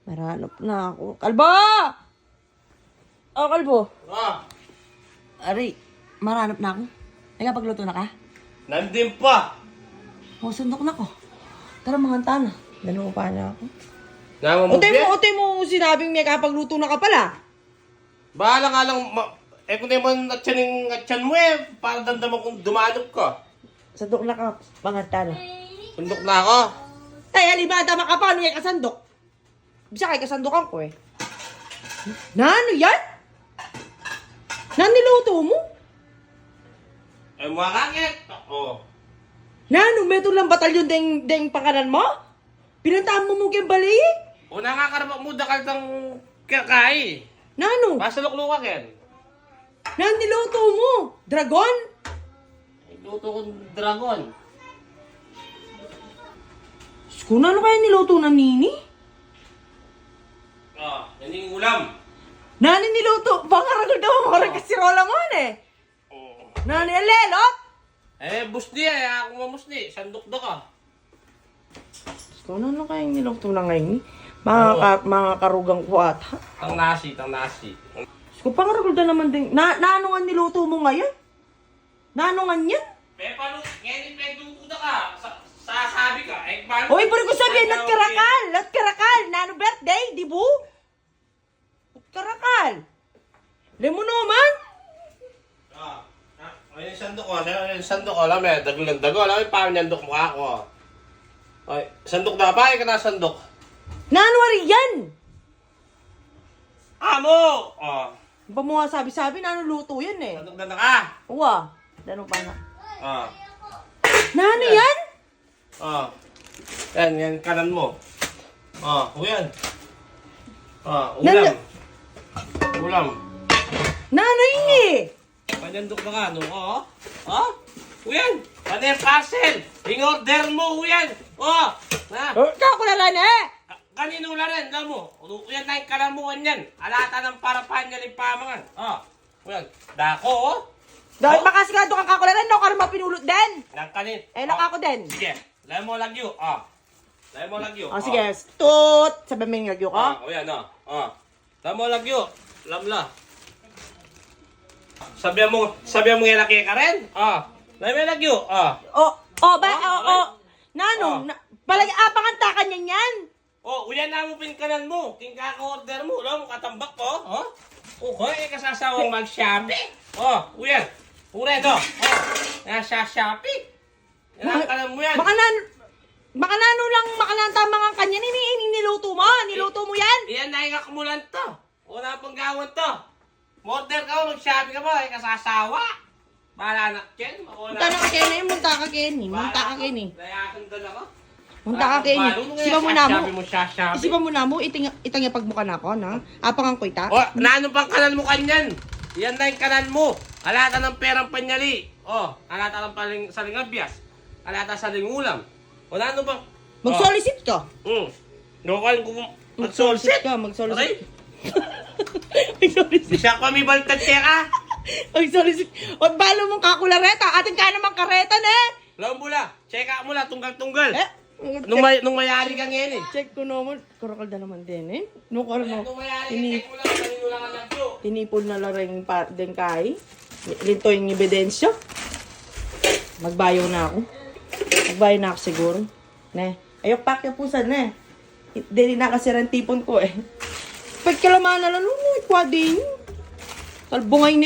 Maranap na ako. Kalbo! Oh, Kalbo. Ari, maranap na ako. Nagpagluto na ka? Nandun pa. Oh, sundok na ko. Tara, mga tana. Dalawa pa na ako. Namamugyan? mo sinabing may kapagluto na ka pala. Bahala nga lang. Kung di mo natyan mo para damdaman kung dumanap ka. Sundok na ka, mga tana. Sundok na ako. Tay, alibada ka paano yung kasandok? Bisa kay kasandokan ko Na ano yan? Na niluto mo? Mga kakit. Oo. Na ano, meto lang batalyon deng pangalan mo? Pinuntahan mo mo kyung bali? Una nga karabak mo dakal tang kakay. Na ano? Pasalok-lok ka ken. Na niluto mo? Dragon? Luto kong dragon. Kung ano kaya niluto ng nini? Yan yung ulam. Nani niluto? Pangaragod daw mga kasirola mo Nani alelot? Busdi ako mamusdi. Sandok-dok ka. Kung ano kaya niluto na ngayon? Mga karugang ko ata. Tang nasi. Kung pangaragod na naman din. Naano nga niluto mo ngayon? Naano nga yan? Paano? Ngayon ipagdukuda ka. Sasabi ka. Paano? Oy, pero ko sabihin, lat karakal. Nano birthday, di bu? Karakal. Lemo naman. Ay, sandok ko. Sandok ko. Alam mo, dago. Alam mo, paano niyandok mo ako? Ay, sandok na pa. Ay, ka na sandok. Nanuwari yan. Amo! Ba mo nga sabi-sabi, luto yan Sandok na ka. Uwa. Dano pa na. Nano Yan. yan? Yan, kanan mo. Yan. Ulam. Ulam. Nano yun Panyandok na ka, no? Uyan! Ano yung parcel? In-order mo, uyan! Na! Kakulala na Kanino na rin, alam mo? Uyan na yung kalamuan yan. Alata ng parapan niya yung pamangan. Uyan. Dako, Dahil makasigado kang kakulala, no ka naman pinulot din. Nang kanin. Ako din. Sige. Lahat mo lagyo. Lahat mo lagyo. Sige, tut. Sabi mo yung lagyo ko. Uyan, Lahat mo lagyo. Lamla. Sabihan mo yung laki ka rin? Lahat mo lagyo. Nano, palagi-apangan ka niyan yan. Uyan na mo pinkanan mo. King kaka-order mo. Alam mo, katambak ko. Okay, kasasawang mag-shopping. Uyan. Ure to. Nasa shopping. Kanan mo yan. Baka nano lang makalantamangan kanya niluto mo. Niluto mo yan. Iyan na yung akumulan to. Una pang gawin to. Order ka mo, mag-shopping ka mo. Kasasawa. Bahala na. Ken, Munta na ka Kenny. Munta ka Kenny. Layakan doon ako. Munta ka Kenny. Shopping. Isipan mo na mo. Itang pagbuka na ako na. Apangan ko ita. Nano pang kanan mo kanyan? Yan na yung kanan mo. Alata ng perang panyali. Alata ng salingabyas. Alata sa lingulam. Nano bang? Mag-solicit ka. Nukal ko mag-solicit. Mag-solicit. Di siya kami baltad ka. Mag-solicit. O balo mong kakulareta. Atin ka naman kareta na. Lawan mula. Check out mula. Tunggal-tunggal. Nung mayari ka ngayon Check ko naman. Karakal na naman din Nung mayari, check mo lang. Kanino lang ang lagyo. Tinipon na lang rin din kay. Linto yung ebidensya. Magbayo na ako. Siguro. Ayok pakyapusan Dili na kasi rin tipon ko Pagkalaman na lang, ikwading. Talbungay